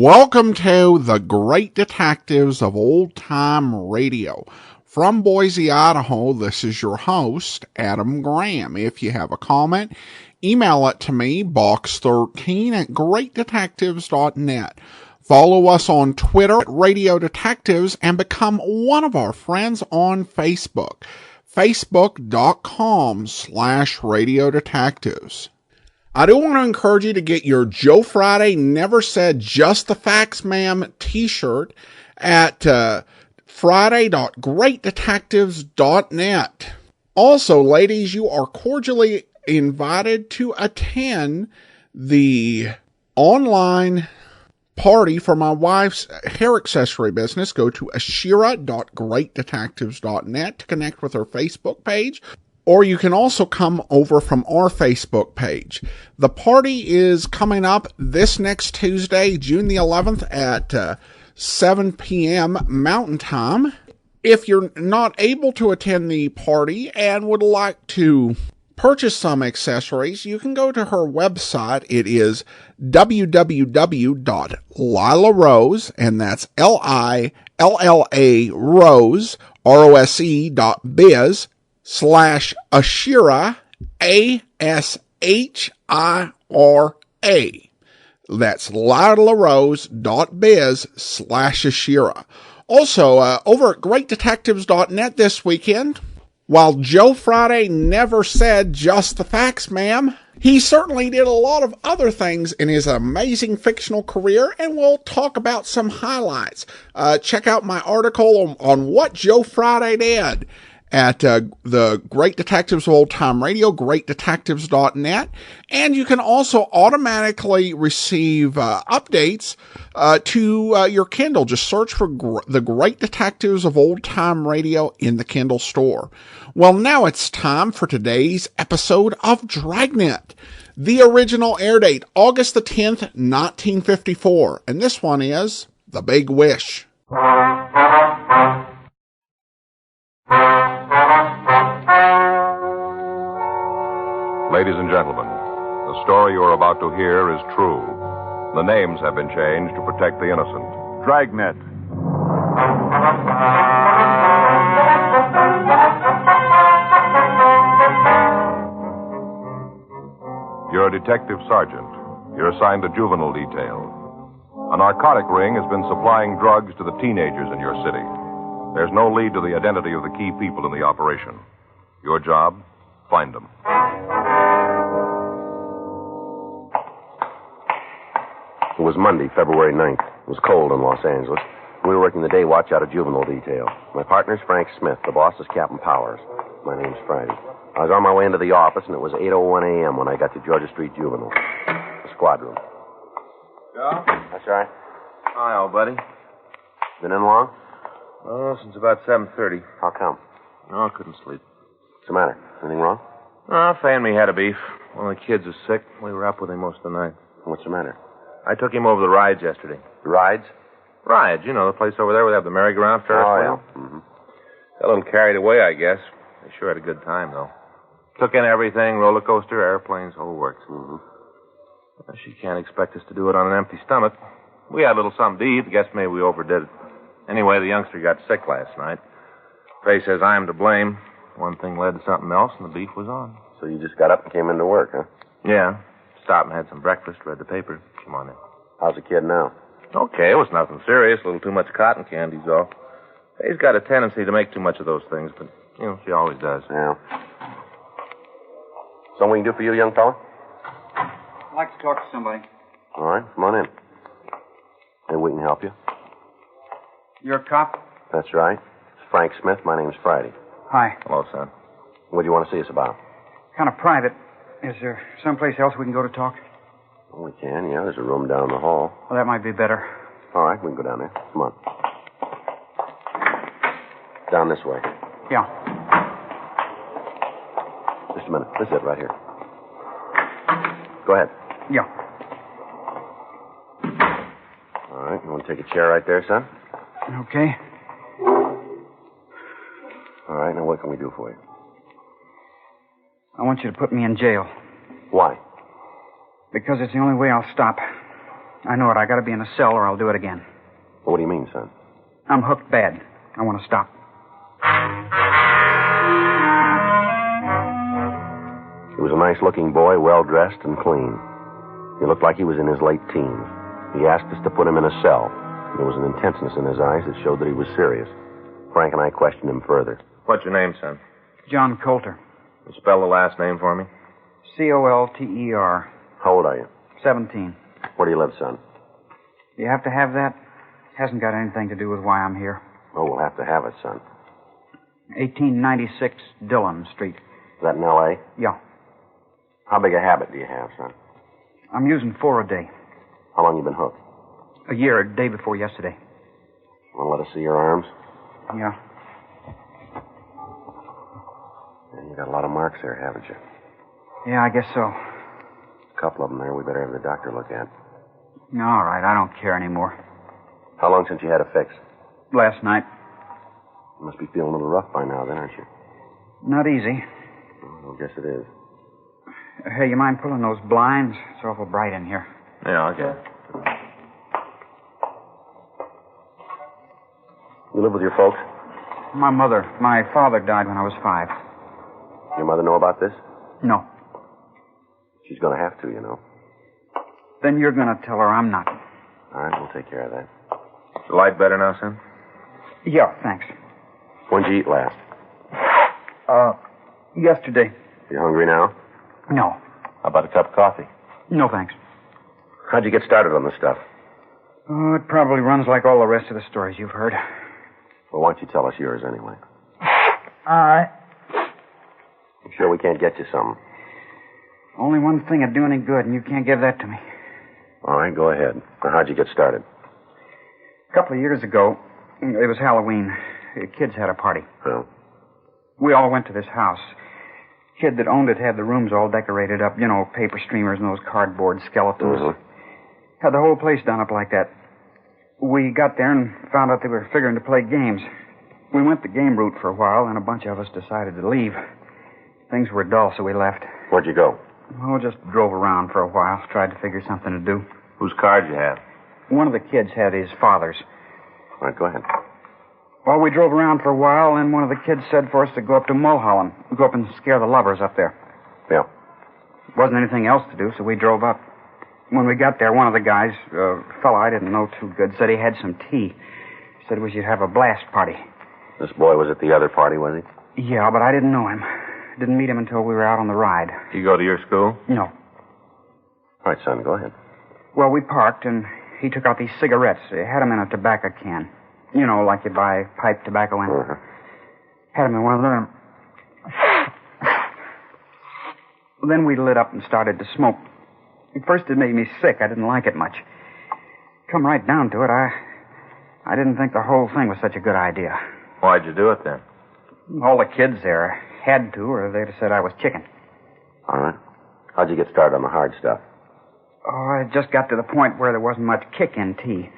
Welcome to the Great Detectives of Old Time Radio. From Boise, Idaho, this is your host, Adam Graham. If you have a comment, email it to me, box13@greatdetectives.net. Follow us on Twitter at Radio Detectives and become one of our friends on Facebook, facebook.com/Radio Detectives. I do want to encourage you to get your Joe Friday Never Said Just the Facts Ma'am t-shirt at friday.greatdetectives.net. Also, ladies, you are cordially invited to attend the online party for my wife's hair accessory business. Go to ashira.greatdetectives.net to connect with her Facebook page. Or you can also come over from our Facebook page. The party is coming up this next Tuesday, June the 11th at 7 p.m. Mountain Time. If you're not able to attend the party and would like to purchase some accessories, you can go to her website. It is www.lilarose, and that's Lilla Rose, ROSE.biz, /Ashira, ASHIRA. That's lilarose.biz/Ashira. Also, over at greatdetectives.net this weekend, while Joe Friday never said just the facts, ma'am, he certainly did a lot of other things in his amazing fictional career, and we'll talk about some highlights. Check out my article on what Joe Friday did at the Great Detectives of Old Time Radio, greatdetectives.net. And you can also automatically receive updates to your Kindle. Just search for the Great Detectives of Old Time Radio in the Kindle store. Well, now it's time for today's episode of Dragnet. The original air date, August the 10th, 1954. And this one is The Big Wish. Ladies and gentlemen, the story you are about to hear is true. The names have been changed to protect the innocent. Dragnet. You're a detective sergeant. You're assigned to juvenile detail. A narcotic ring has been supplying drugs to the teenagers in your city. There's no lead to the identity of the key people in the operation. Your job, find them. It was Monday, February 9th. It was cold in Los Angeles. We were working the day watch out of juvenile detail. My partner's Frank Smith. The boss is Captain Powers. My name's Friday. I was on my way into the office, and it was 8:01 a.m. when I got to Georgia Street Juvenile. The squad room. Joe? That's right. Hi, old buddy. Been in long? Oh, since about 7:30. How come? No, I couldn't sleep. What's the matter? Anything wrong? Oh, Fay and me had a beef. One of the kids was sick. We were up with him most of the night. What's the matter? I took him over the rides yesterday. Rides? Rides, you know, the place over there where they have the merry-go-round Ferris wheel. Yeah. Mm-hmm. Got a little carried away, I guess. They sure had a good time, though. Took in everything, roller coaster, airplanes, whole works. Mm-hmm. Well, she can't expect us to do it on an empty stomach. We had a little something to eat. I guess maybe we overdid it. Anyway, the youngster got sick last night. Fay says I'm to blame. One thing led to something else, and the beef was on. So you just got up and came into work, huh? Yeah. Stopped and had some breakfast, read the paper. Come on in. How's the kid now? Okay, it was nothing serious. A little too much cotton candy's all. Fay's got a tendency to make too much of those things, but, you know, she always does. Yeah. Something we can do for you, young fella? I'd like to talk to somebody. All right, come on in. Maybe we can help you. You're a cop? That's right. It's Frank Smith. My name's Friday. Hi. Hello, son. What do you want to see us about? Kind of private. Is there someplace else we can go to talk? Well, we can, yeah. There's a room down the hall. Well, that might be better. All right, we can go down there. Come on. Down this way. Yeah. Just a minute. This is it right here. Go ahead. Yeah. All right, you want to take a chair right there, son? Okay. All right, now what can we do for you? I want you to put me in jail. Why? Because it's the only way I'll stop. I know it. I gotta be in a cell or I'll do it again. Well, what do you mean, son? I'm hooked bad. I want to stop. He was a nice-looking boy, well-dressed and clean. He looked like he was in his late teens. He asked us to put him in a cell. There was an intenseness in his eyes that showed that he was serious. Frank and I questioned him further. What's your name, son? John Coulter. You spell the last name for me? Colter. How old are you? 17. Where do you live, son? You have to have that? Hasn't got anything to do with why I'm here. Oh, we'll have to have it, son. 1896 Dillon Street. Is that in L.A.? Yeah. How big a habit do you have, son? I'm using 4 a day. How long you been hooked? A year, a day before yesterday. Want to let us see your arms? Yeah. Yeah, you got a lot of marks there, haven't you? Yeah, I guess so. A couple of them there we better have the doctor look at. All right, I don't care anymore. How long since you had a fix? Last night. You must be feeling a little rough by now, then, aren't you? Not easy. Well, I guess it is. Hey, you mind pulling those blinds? It's awful bright in here. Yeah, I'll get it. You live with your folks? My father died when I was 5. Your mother know about this? No. She's going to have to, you know. Then you're going to tell her I'm not. All right, we'll take care of that. Is the light better now, son? Yeah, thanks. When'd you eat last? Yesterday. You hungry now? No. How about a cup of coffee? No, thanks. How'd you get started on this stuff? Oh, it probably runs like all the rest of the stories you've heard. Well, why don't you tell us yours anyway? All right. I'm sure we can't get you something. Only one thing would do any good, and you can't give that to me. All right, go ahead. Now, how'd you get started? A couple of years ago, it was Halloween. The kids had a party. Oh. We all went to this house. Kid that owned it had the rooms all decorated up, paper streamers and those cardboard skeletons. Mm-hmm. Had the whole place done up like that. We got there and found out they were figuring to play games. We went the game route for a while, and a bunch of us decided to leave. Things were dull, so we left. Where'd you go? Oh, just drove around for a while, tried to figure something to do. Whose card you have? One of the kids had his father's. All right, go ahead. Well, we drove around for a while, and one of the kids said for us to go up to Mulholland. Go up and scare the lovers up there. Yeah. Wasn't anything else to do, so we drove up. When we got there, one of the guys, a fella I didn't know too good, said he had some tea. Said we should have a blast party. This boy was at the other party, was he? Yeah, but I didn't know him. Didn't meet him until we were out on the ride. You go to your school? No. All right, son, go ahead. Well, we parked, and he took out these cigarettes. He had them in a tobacco can. Like you buy pipe tobacco in. Uh-huh. Had them in one of them. Then we lit up and started to smoke. At first it made me sick. I didn't like it much. Come right down to it, I didn't think the whole thing was such a good idea. Why'd you do it then? All the kids there had to, or they'd have said I was chicken. All right. How'd you get started on the hard stuff? Oh, I just got to the point where there wasn't much kick in tea.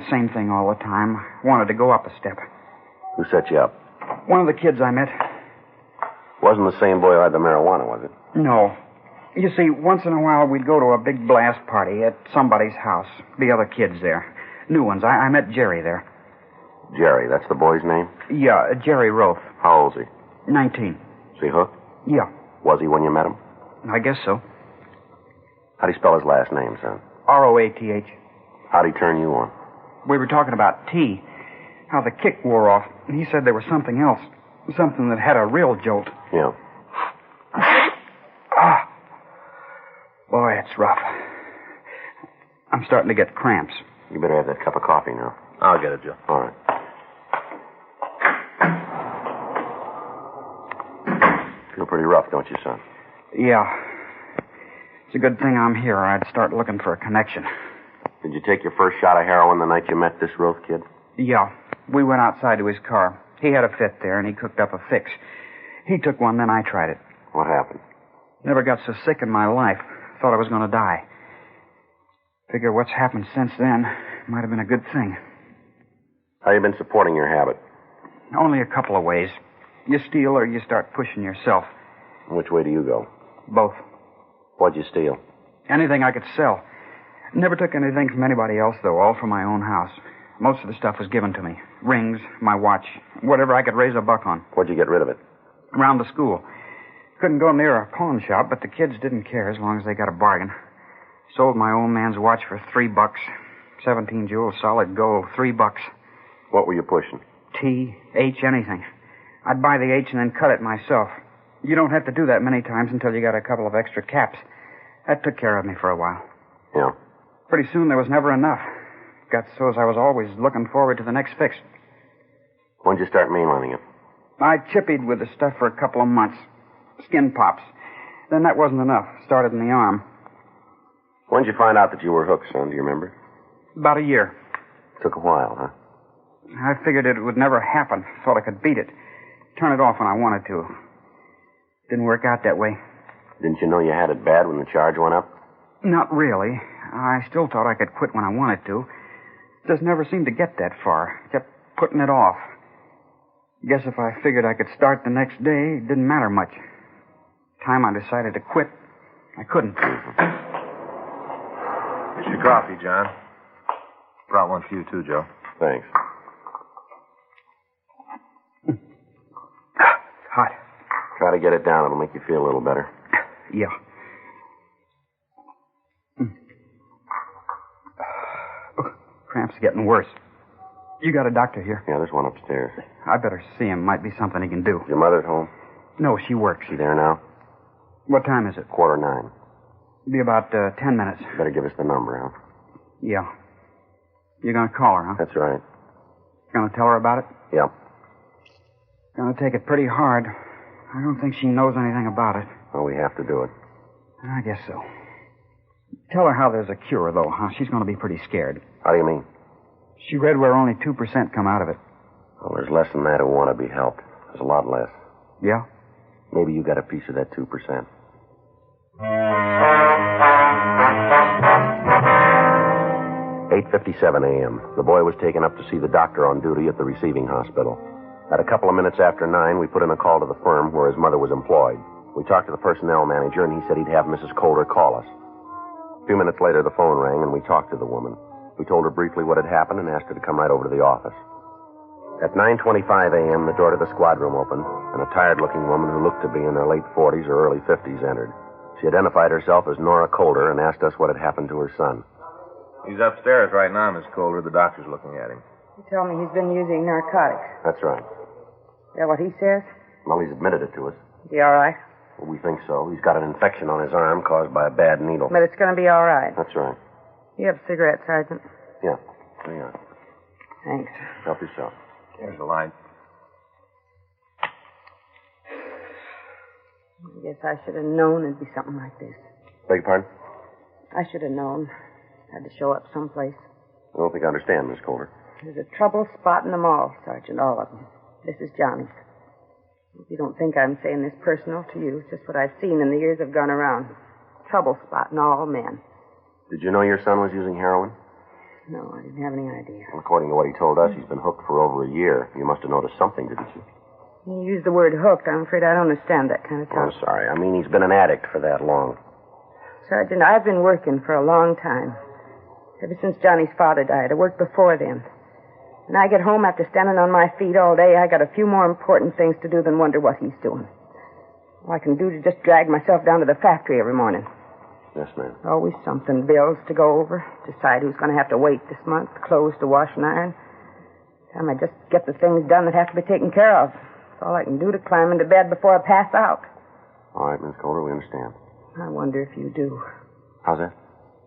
Same thing all the time. Wanted to go up a step. Who set you up? One of the kids I met. Wasn't the same boy who had the marijuana, was it? No. You see, once in a while we'd go to a big blast party at somebody's house. The other kids there. New ones. I met Jerry there. Jerry, that's the boy's name? Yeah, Jerry Roth. How old is he? 19. Is he hooked? Yeah, Was he when you met him? I guess so. How'd he spell his last name, son? Roath. How'd he turn you on? We were talking about tea. How the kick wore off. And he said there was something else. Something that had a real jolt. Yeah. Boy, it's rough. I'm starting to get cramps. You better have that cup of coffee now. I'll get it, Joe. All right. Feel pretty rough, don't you, son? Yeah. It's a good thing I'm here. I'd start looking for a connection. Did you take your first shot of heroin the night you met this Roth kid? Yeah. We went outside to his car. He had a fit there, and he cooked up a fix. He took one, then I tried it. What happened? Never got so sick in my life. Thought I was going to die. Figure what's happened since then might have been a good thing. How you been supporting your habit? Only a couple of ways. You steal or you start pushing yourself. Which way do you go? Both. What'd you steal? Anything I could sell. Never took anything from anybody else, though, all from my own house. Most of the stuff was given to me. Rings, my watch, whatever I could raise a buck on. What'd you get rid of it? Around the school. Couldn't go near a pawn shop, but the kids didn't care as long as they got a bargain. Sold my old man's watch for $3. 17 jewels, solid gold, $3. What were you pushing? T, H, anything. I'd buy the H and then cut it myself. You don't have to do that many times until you got a couple of extra caps. That took care of me for a while. Yeah. Pretty soon there was never enough. Got so as I was always looking forward to the next fix. When'd you start mainlining it? I chippied with the stuff for a couple of months. Skin pops. Then that wasn't enough. Started in the arm. When'd you find out that you were hooked, son? Do you remember? About a year. Took a while, huh? I figured it would never happen. Thought I could beat it. Turn it off when I wanted to. Didn't work out that way. Didn't you know you had it bad when the charge went up? Not really. I still thought I could quit when I wanted to. Just never seemed to get that far. Kept putting it off. Guess if I figured I could start the next day, it didn't matter much. Time I decided to quit, I couldn't. Here's your coffee, John. Brought one for you, too, Joe. Thanks. Hot. Try to get it down. It'll make you feel a little better. Yeah. Cramp's getting worse. You got a doctor here? Yeah, there's one upstairs. I better see him. Might be something he can do. Your mother at home? No, she works. She there now? What time is it? 9:15. Be about 10 minutes. Better give us the number, huh? Yeah. You're going to call her, huh? That's right. Going to tell her about it? Yeah. Going to take it pretty hard. I don't think she knows anything about it. Well, we have to do it. I guess so. Tell her how there's a cure, though, huh? She's going to be pretty scared. How do you mean? She read where only 2% come out of it. Well, there's less than that who want to be helped. There's a lot less. Yeah? Maybe you got a piece of that 2%. 8:57 a.m. The boy was taken up to see the doctor on duty at the receiving hospital. At a couple of minutes after 9, we put in a call to the firm where his mother was employed. We talked to the personnel manager, and he said he'd have Mrs. Calder call us. A few minutes later, the phone rang, and we talked to the woman. We told her briefly what had happened and asked her to come right over to the office. At 9:25 a.m., the door to the squad room opened, and a tired-looking woman who looked to be in her late 40s or early 50s entered. She identified herself as Nora Calder and asked us what had happened to her son. He's upstairs right now, Miss Calder. The doctor's looking at him. You tell me he's been using narcotics. That's right. Is that what he says? Well, he's admitted it to us. Is he all right? Well, we think so. He's got an infection on his arm caused by a bad needle. But it's going to be all right. That's right. You have a cigarette, Sergeant? Yeah. There you are. Thanks. Help yourself. Here's the light. I guess I should have known it'd be something like this. Beg your pardon? I should have known. Had to show up someplace. I don't think I understand, Miss Calder. There's a trouble spot in them all, Sergeant, all of them. This is Johnny's. If you don't think I'm saying this personal to you, it's just what I've seen in the years I've gone around. Trouble spot in all men. Did you know your son was using heroin? No, I didn't have any idea. Well, according to what he told us, he's been hooked for over a year. You must have noticed something, didn't you? You used the word hooked. I'm afraid I don't understand that kind of Oh, talk. I'm sorry. I mean, he's been an addict for that long. Sergeant, I've been working for a long time. Ever since Johnny's father died. I worked before then. When I get home after standing on my feet all day, I got a few more important things to do than wonder what he's doing. All I can do is just drag myself down to the factory every morning. Yes, ma'am. Always something. Bills to go over. Decide who's going to have to wait this month. Clothes to wash and iron. Time I just get the things done that have to be taken care of. That's all I can do to climb into bed before I pass out. All right, Miss Calder, we understand. I wonder if you do. How's that?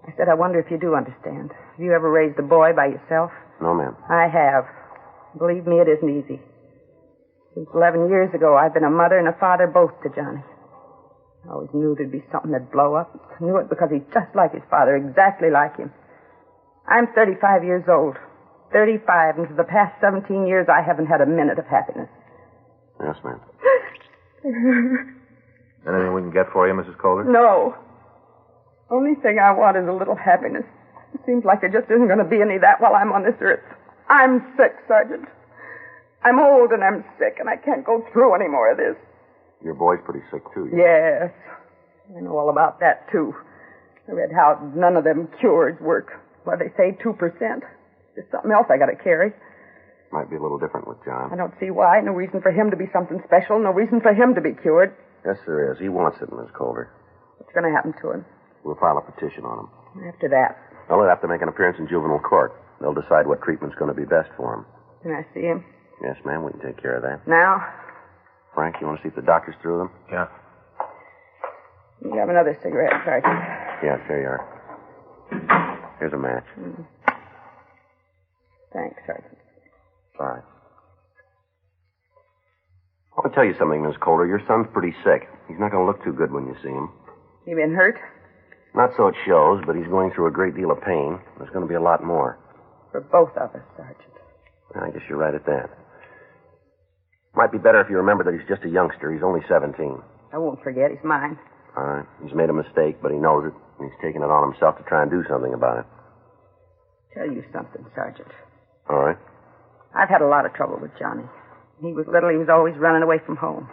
I said I wonder if you do understand. Have you ever raised a boy by yourself? No, ma'am. I have. Believe me, it isn't easy. Since 11 years ago, I've been a mother and a father both to Johnny. I always knew there'd be something that'd blow up. I knew it because he's just like his father, exactly like him. I'm 35 years old. 35, and for the past 17 years, I haven't had a minute of happiness. Yes, ma'am. Anything we can get for you, Mrs. Calder? No. Only thing I want is a little happiness. It seems like there just isn't going to be any of that while I'm on this earth. I'm sick, Sergeant. I'm old and I'm sick, and I can't go through any more of this. Your boy's pretty sick, too. Yes. I know all about that, too. I read how none of them cures work. What they say, 2%. There's something else I gotta carry. Might be a little different with John. I don't see why. No reason for him to be something special. No reason for him to be cured. Yes, there is. He wants it, Miss Calder. What's gonna happen to him? We'll file a petition on him. After that, Well, he'll have to make an appearance in juvenile court. They'll decide what treatment's going to be best for him. can I see him? Yes, ma'am, we can take care of that. Now? Frank, you want to see if the doctor's through them? Yeah. You have another cigarette, Sergeant. Yes, there you are. Here's a match. Thanks, Sergeant. All right. I want to tell you something, Miss Calder. Your son's pretty sick. He's not going to look too good when you see him. You been hurt? Not so it shows, but he's going through a great deal of pain. There's going to be a lot more. For both of us, Sergeant. I guess you're right at that. Might be better if you remember that he's just a youngster. He's only 17. I won't forget. He's mine. All right. He's made a mistake, but he knows it, and he's taken it on himself to try and do something about it. Tell you something, Sergeant. All right. I've had a lot of trouble with Johnny. When he was little, he was always running away from home.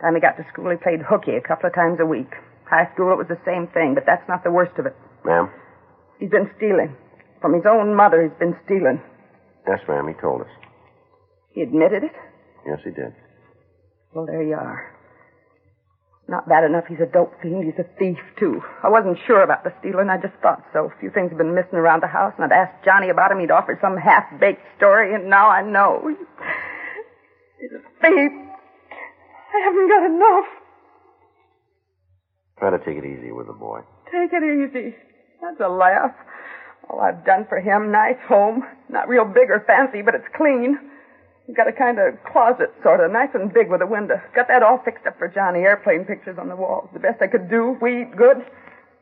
Time he got to school, he played hooky a couple of times a week. High school, it was the same thing, but that's not the worst of it. Ma'am? He's been stealing. From his own mother, he's been stealing. Yes, ma'am, he told us. He admitted it? Yes, he did. Well, there you are. Not bad enough he's a dope fiend, he's a thief, too. I wasn't sure about the stealing, I just thought so. A few things have been missing around the house, and I'd asked Johnny about him. He'd offer some half-baked story, and now I know. He's a thief. I haven't got enough. Try to take it easy with the boy. Take it easy. That's a laugh. All I've done for him, nice home. Not real big or fancy, but it's clean. We've got a kind of closet, sort of, nice and big with a window. Got that all fixed up for Johnny, airplane pictures on the walls. The best I could do. We eat good.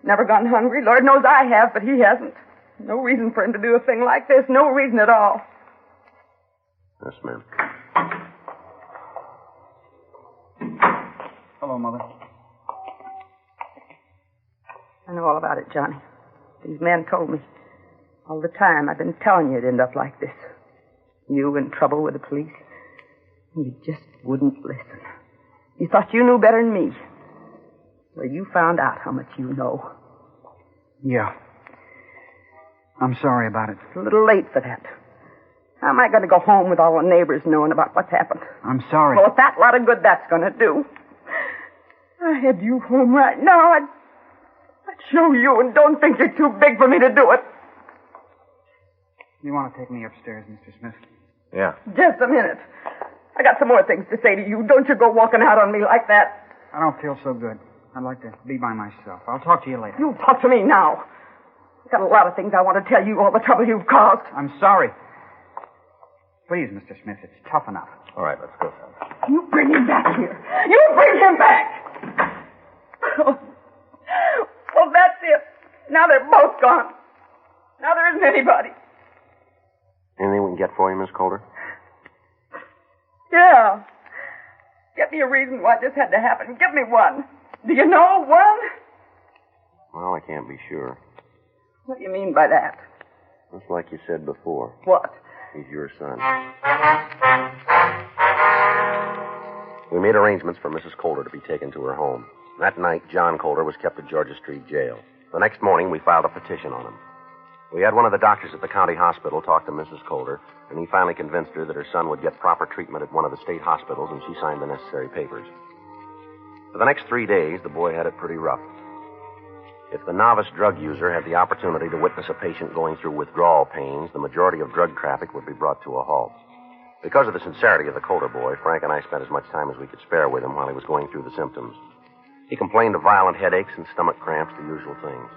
Never gone hungry. Lord knows I have, but he hasn't. No reason for him to do a thing like this. No reason at all. Yes, ma'am. Hello, Mother. I know all about it, Johnny. These men told me. All the time I've been telling you it'd end up like this. You in trouble with the police. And you just wouldn't listen. You thought you knew better than me. Well, you found out how much you know. Yeah. I'm sorry about it. It's a little late for that. How am I going to go home with all the neighbors knowing about what's happened? I'm sorry. Well, if that lot of good that's going to do. I had you home right now. I'd show you, and don't think you're too big for me to do it. You want to take me upstairs, Mr. Smith? Yeah. Just a minute. I got some more things to say to you. Don't you go walking out on me like that. I don't feel so good. I'd like to be by myself. I'll talk to you later. You talk to me now. I've got a lot of things I want to tell you, all the trouble you've caused. I'm sorry. Please, Mr. Smith, it's tough enough. All right, let's go, son. You bring him back here. You bring him back. Well, that's it. Now they're both gone. Now there isn't anybody. Anything we can get for you, Miss Calder? Yeah. Get me a reason why this had to happen. Give me one. Do you know one? Well, I can't be sure. What do you mean by that? Just like you said before. What? He's your son. We made arrangements for Mrs. Calder to be taken to her home. That night, John Calder was kept at Georgia Street Jail. The next morning, we filed a petition on him. We had one of the doctors at the county hospital talk to Mrs. Calder, and he finally convinced her that her son would get proper treatment at one of the state hospitals, and she signed the necessary papers. For the next 3 days, the boy had it pretty rough. If the novice drug user had the opportunity to witness a patient going through withdrawal pains, the majority of drug traffic would be brought to a halt. Because of the sincerity of the Calder boy, Frank and I spent as much time as we could spare with him while he was going through the symptoms. He complained of violent headaches and stomach cramps, the usual things.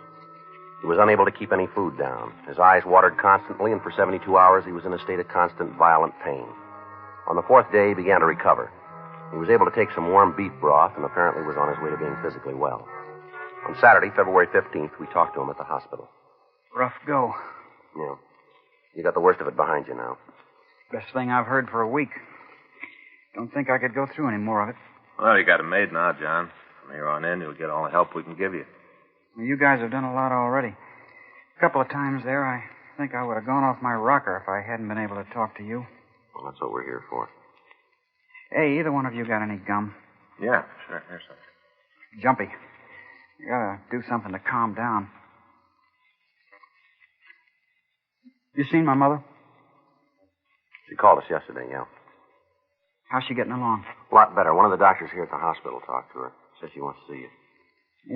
He was unable to keep any food down. His eyes watered constantly, and for 72 hours he was in a state of constant violent pain. On the 4th day, he began to recover. He was able to take some warm beef broth and apparently was on his way to being physically well. On Saturday, February 15th, we talked to him at the hospital. Rough go. Yeah. You got the worst of it behind you now. Best thing I've heard for a week. Don't think I could go through any more of it. Well, you got it made now, John. From here on in, you'll get all the help we can give you. Well, you guys have done a lot already. A couple of times there, I think I would have gone off my rocker if I hadn't been able to talk to you. Well, that's what we're here for. Hey, either one of you got any gum? Yeah, sure. Here's some. Jumpy. You gotta do something to calm down. You seen my mother? She called us yesterday, yeah. How's she getting along? A lot better. One of the doctors here at the hospital talked to her. Said she wants to see you.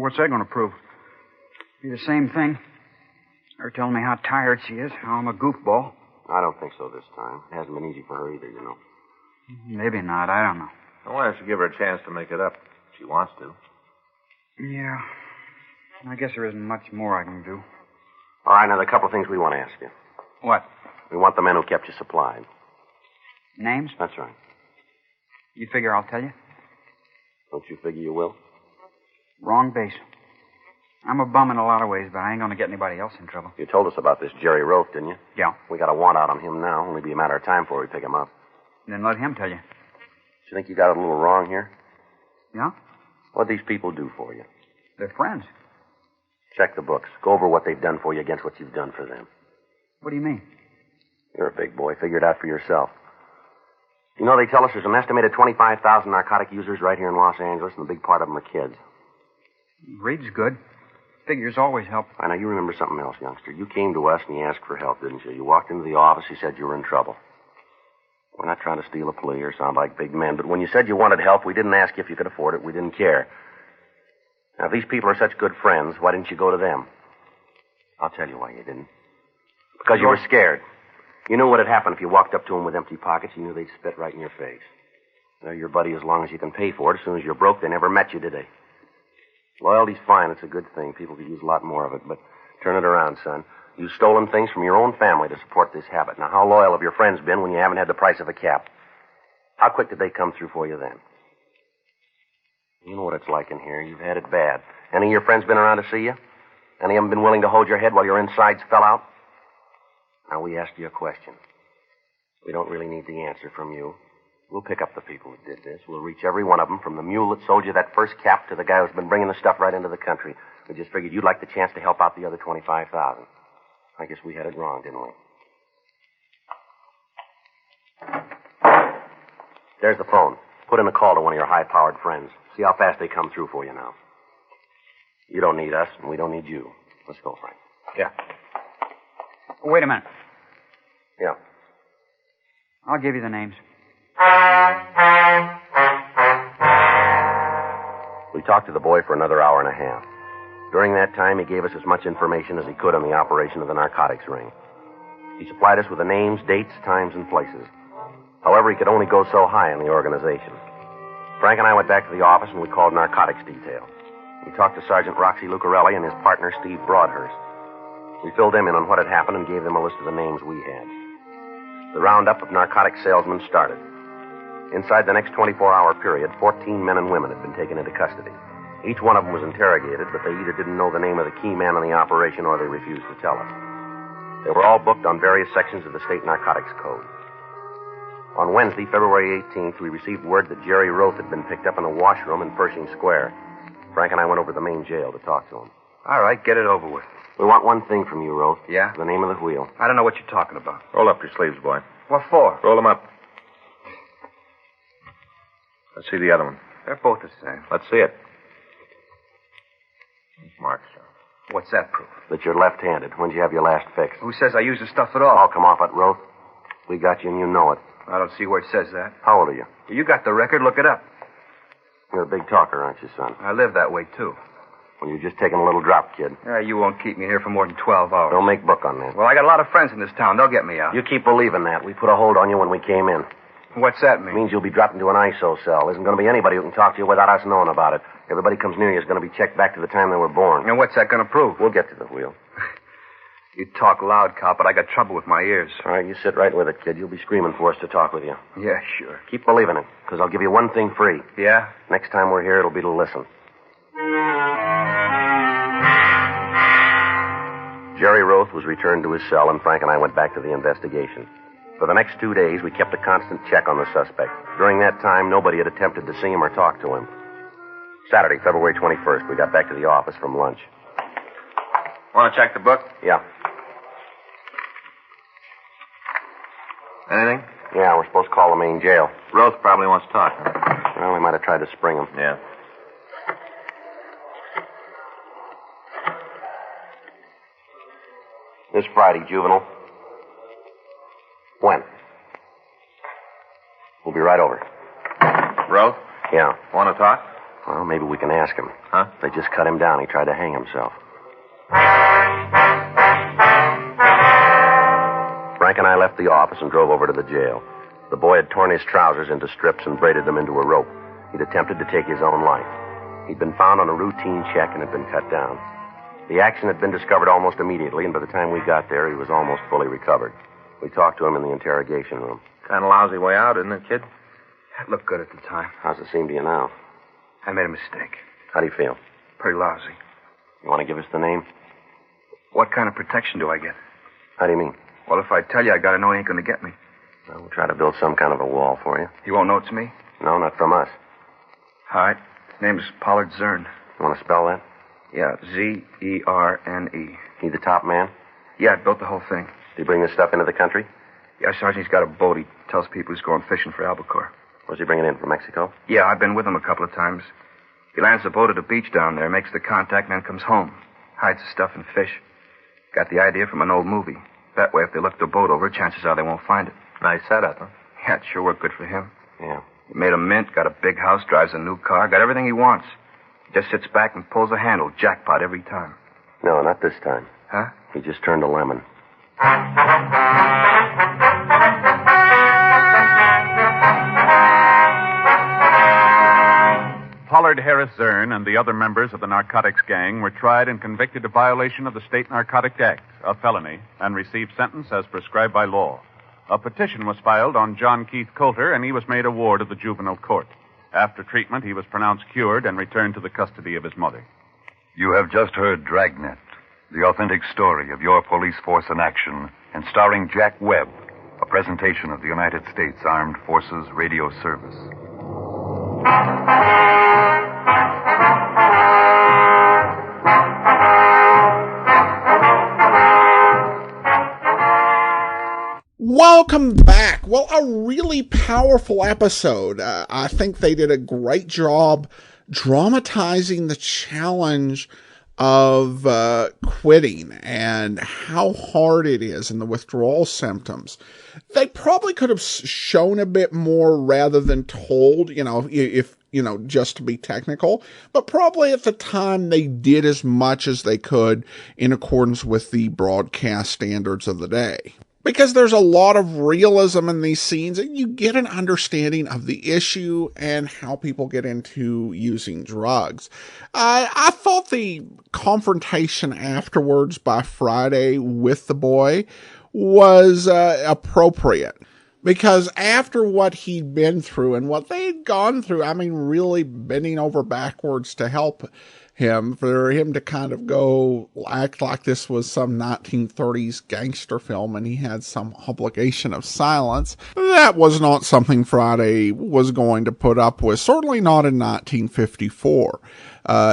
What's that going to prove? Be the same thing. Her telling me how tired she is, how I'm a goofball. I don't think so this time. It hasn't been easy for her either, you know. Maybe not. I don't know. Why don't you give her a chance to make it up? If she wants to. Yeah. I guess there isn't much more I can do. All right, now there are a couple of things we want to ask you. What? We want the men who kept you supplied. Names? That's right. You figure I'll tell you? Don't you figure you will? Wrong base. I'm a bum in a lot of ways, but I ain't going to get anybody else in trouble. You told us about this Jerry Roth, didn't you? Yeah. We got a warrant out on him now. Only be a matter of time before we pick him up. Then let him tell you. Do you think you got it a little wrong here? Yeah? What'd these people do for you? They're friends. Check the books. Go over what they've done for you against what you've done for them. What do you mean? You're a big boy. Figure it out for yourself. You know, they tell us there's an estimated 25,000 narcotic users right here in Los Angeles, and a big part of them are kids. Reed's good. Figures always help. I know you remember something else, youngster. You came to us and you asked for help, didn't you? You walked into the office, you said you were in trouble. We're not trying to steal a plea or sound like big men, but when you said you wanted help, we didn't ask you if you could afford it. We didn't care. Now, if these people are such good friends, why didn't you go to them? I'll tell you why you didn't. Because you were scared. You knew what had happened if you walked up to them with empty pockets. You knew they'd spit right in your face. They're your buddy as long as you can pay for it. As soon as you're broke, they never met you, did they? Loyalty's fine. It's a good thing. People could use a lot more of it, but turn it around, son. You've stolen things from your own family to support this habit. Now, how loyal have your friends been when you haven't had the price of a cap? How quick did they come through for you then? You know what it's like in here. You've had it bad. Any of your friends been around to see you? Any of them been willing to hold your head while your insides fell out? Now, we asked you a question. We don't really need the answer from you. We'll pick up the people who did this. We'll reach every one of them, from the mule that sold you that first cap to the guy who's been bringing the stuff right into the country. We just figured you'd like the chance to help out the other 25,000. I guess we had it wrong, didn't we? There's the phone. Put in a call to one of your high-powered friends. See how fast they come through for you now. You don't need us, and we don't need you. Let's go, Frank. Yeah. Wait a minute. Yeah. I'll give you the names. We talked to the boy for another hour and a half. During that time, he gave us as much information as he could on the operation of the narcotics ring. He supplied us with the names, dates, times, and places. However, he could only go so high in the organization. Frank and I went back to the office and we called narcotics detail. We talked to Sergeant Roxy Lucarelli and his partner, Steve Broadhurst. We filled them in on what had happened and gave them a list of the names we had. The roundup of narcotic salesmen started. Inside the next 24-hour period, 14 men and women had been taken into custody. Each one of them was interrogated, but they either didn't know the name of the key man in the operation or they refused to tell us. They were all booked on various sections of the state narcotics code. On Wednesday, February 18th, we received word that Jerry Roth had been picked up in a washroom in Pershing Square. Frank and I went over to the main jail to talk to him. All right, get it over with. We want one thing from you, Roth. Yeah? The name of the wheel. I don't know what you're talking about. Roll up your sleeves, boy. What for? Roll them up. Let's see the other one. They're both the same. Let's see it. Marks, John. What's that proof? That you're left-handed. When'd you have your last fix? Who says I use the stuff at all? All come off it, Roth. We got you and you know it. I don't see where it says that. How old are you? You got the record. Look it up. You're a big talker, aren't you, son? I live that way, too. Well, you're just taking a little drop, kid. Yeah, you won't keep me here for more than 12 hours. Don't make book on that. Well, I got a lot of friends in this town. They'll get me out. You keep believing that. We put a hold on you when we came in. What's that mean? It means you'll be dropped into an ISO cell. There isn't going to be anybody who can talk to you without us knowing about it. Everybody comes near you is going to be checked back to the time they were born. And what's that going to prove? We'll get to the wheel. You talk loud, cop, but I got trouble with my ears. All right, you sit right with it, kid. You'll be screaming for us to talk with you. Yeah, sure. Keep believing it, because I'll give you one thing free. Yeah? Next time we're here, it'll be to listen. Jerry Roth was returned to his cell, and Frank and I went back to the investigation. For the next 2 days, we kept a constant check on the suspect. During that time, nobody had attempted to see him or talk to him. Saturday, February 21st, we got back to the office from lunch. Want to check the book? Yeah. Anything? Yeah, we're supposed to call the main jail. Roth probably wants to talk. Huh? Well, we might have tried to spring him. Yeah. This Friday, Juvenile. When? We'll be right over. Roth? Yeah. Want to talk? Well, maybe we can ask him. Huh? They just cut him down. He tried to hang himself. Frank and I left the office and drove over to the jail. The boy had torn his trousers into strips and braided them into a rope. He'd attempted to take his own life. He'd been found on a routine check and had been cut down. The accident had been discovered almost immediately, and by the time we got there, he was almost fully recovered. We talked to him in the interrogation room. Kind of lousy way out, isn't it, kid? That looked good at the time. How's it seem to you now? I made a mistake. How do you feel? Pretty lousy. You want to give us the name? What kind of protection do I get? How do you mean? Well, if I tell you, I gotta know he ain't gonna get me. Well, we'll try to build some kind of a wall for you. You won't know it's me? No, not from us. All right. His name's Pollard Zern. You want to spell that? Yeah, Z-E-R-N-E. He the top man? Yeah, I built the whole thing. Did he bring this stuff into the country? Yeah, Sergeant, he's got a boat. He tells people he's going fishing for albacore. Was he bringing it in from Mexico? Yeah, I've been with him a couple of times. He lands the boat at the beach down there, makes the contact, and then comes home. Hides the stuff and fish. Got the idea from an old movie. That way, if they look the boat over, chances are they won't find it. Nice setup, huh? Yeah, it sure worked good for him. Yeah. He made a mint, got a big house, drives a new car, got everything he wants. He just sits back and pulls a handle, jackpot every time. No, not this time. Huh? He just turned a lemon. Pollard Harris Zern and the other members of the narcotics gang were tried and convicted of violation of the State Narcotic Act, a felony, and received sentence as prescribed by law. A petition was filed on John Keith Coulter, and he was made a ward of the juvenile court. After treatment, he was pronounced cured and returned to the custody of his mother. You have just heard Dragnet, the authentic story of your police force in action, and starring Jack Webb, a presentation of the United States Armed Forces Radio Service. Welcome back. Well, a really powerful episode. I think they did a great job dramatizing the challenge of quitting and how hard it is and the withdrawal symptoms. They probably could have shown a bit more rather than told, if just to be technical, but probably at the time they did as much as they could in accordance with the broadcast standards of the day. Because there's a lot of realism in these scenes, and you get an understanding of the issue and how people get into using drugs. I thought the confrontation afterwards by Friday with the boy was appropriate. Because after what he'd been through and what they'd gone through, really bending over backwards to help him, for him to kind of go act like this was some 1930s gangster film and he had some obligation of silence, that was not something Friday was going to put up with, certainly not in 1954.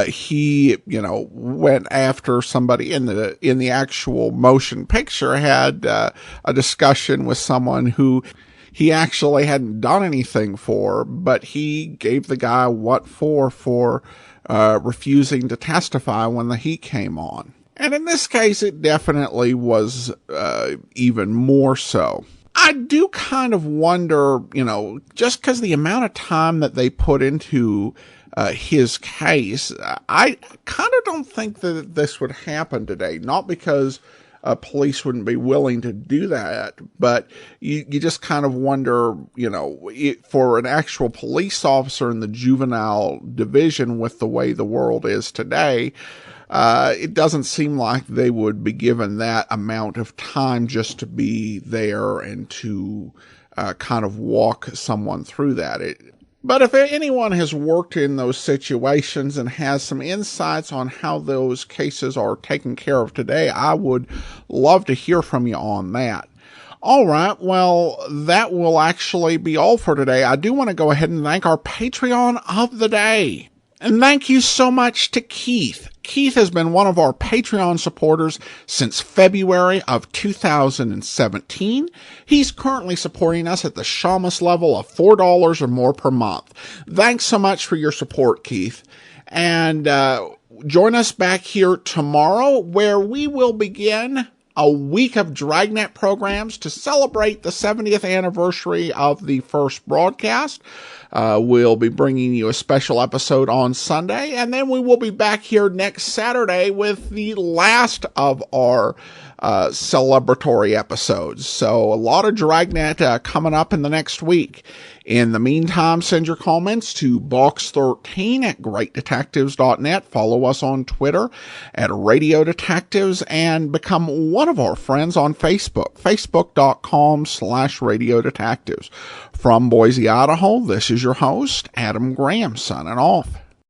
He, went after somebody in the actual motion picture, had a discussion with someone who he actually hadn't done anything for, but he gave the guy what for refusing to testify when the heat came on. And in this case, it definitely was even more so. I do kind of wonder, just because the amount of time that they put into his case, I kind of don't think that this would happen today. Not because police wouldn't be willing to do that, but you just kind of wonder, for an actual police officer in the juvenile division with the way the world is today, it doesn't seem like they would be given that amount of time just to be there and to kind of walk someone through that. But if anyone has worked in those situations and has some insights on how those cases are taken care of today, I would love to hear from you on that. All right, well, that will actually be all for today. I do want to go ahead and thank our Patreon of the day. And thank you so much to Keith. Keith has been one of our Patreon supporters since February of 2017. He's currently supporting us at the Shamus level of $4 or more per month. Thanks so much for your support, Keith. And join us back here tomorrow where we will begin a week of Dragnet programs to celebrate the 70th anniversary of the first broadcast. We'll be bringing you a special episode on Sunday, and then we will be back here next Saturday with the last of our celebratory episodes. So a lot of Dragnet coming up in the next week. In the meantime, send your comments to box13@greatdetectives.net. Follow us on Twitter at Radio Detectives and become one of our friends on Facebook, facebook.com/Radio Detectives. From Boise, Idaho, this is your host, Adam Graham, signing off.